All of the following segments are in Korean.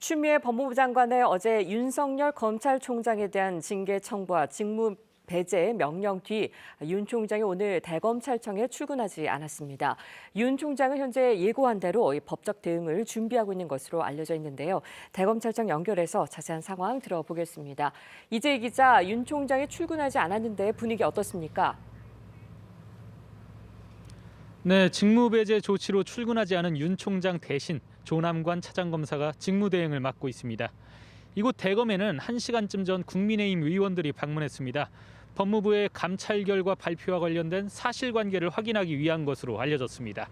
추미애 법무부 장관의 어제 윤석열 검찰총장에 대한 징계 청구와 직무 배제 명령 뒤 윤 총장이 오늘 대검찰청에 출근하지 않았습니다. 윤 총장은 현재 예고한 대로 법적 대응을 준비하고 있는 것으로 알려져 있는데요. 대검찰청 연결해서 자세한 상황 들어보겠습니다. 이재희 기자, 윤 총장이 출근하지 않았는데 분위기 어떻습니까? 네, 직무배제 조치로 출근하지 않은 윤 총장 대신 조남관 차장검사가 직무대행을 맡고 있습니다. 이곳 대검에는 1시간쯤 전 국민의힘 의원들이 방문했습니다. 법무부의 감찰 결과 발표와 관련된 사실관계를 확인하기 위한 것으로 알려졌습니다.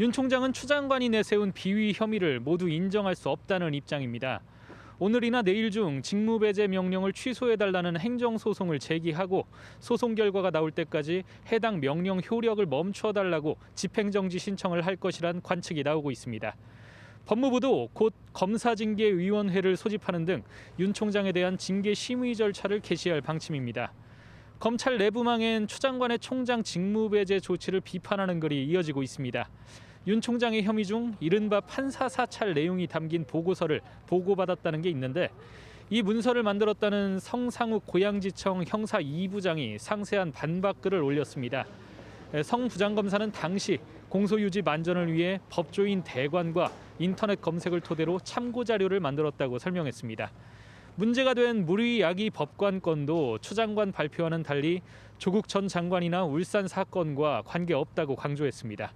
윤 총장은 추 장관이 내세운 비위 혐의를 모두 인정할 수 없다는 입장입니다. 오늘이나 내일 중 직무배제 명령을 취소해달라는 행정소송을 제기하고 소송 결과가 나올 때까지 해당 명령 효력을 멈춰달라고 집행정지 신청을 할 것이란 관측이 나오고 있습니다. 법무부도 곧 검사징계위원회를 소집하는 등 윤 총장에 대한 징계 심의 절차를 개시할 방침입니다. 검찰 내부망엔 추 장관의 총장 직무배제 조치를 비판하는 글이 이어지고 있습니다. 윤 총장의 혐의 중 이른바 판사 사찰 내용이 담긴 보고서를 보고받았다는 게 있는데 이 문서를 만들었다는 성상욱 고양지청 형사 2부장이 상세한 반박글을 올렸습니다. 성 부장검사는 당시 공소유지 만전을 위해 법조인 대관과 인터넷 검색을 토대로 참고 자료를 만들었다고 설명했습니다. 문제가 된 무리야기 법관 건도 추 장관 발표와는 달리 조국 전 장관이나 울산 사건과 관계없다고 강조했습니다.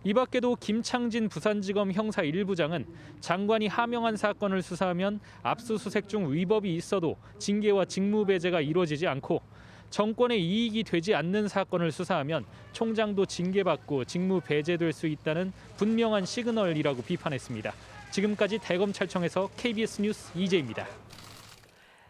이 밖에도 김창진 부산지검 형사 1부장은 장관이 하명한 사건을 수사하면 압수수색 중 위법이 있어도 징계와 직무배제가 이루어지지 않고 정권의 이익이 되지 않는 사건을 수사하면 총장도 징계받고 직무배제될 수 있다는 분명한 시그널이라고 비판했습니다. 지금까지 대검찰청에서 KBS 뉴스 이재입니다.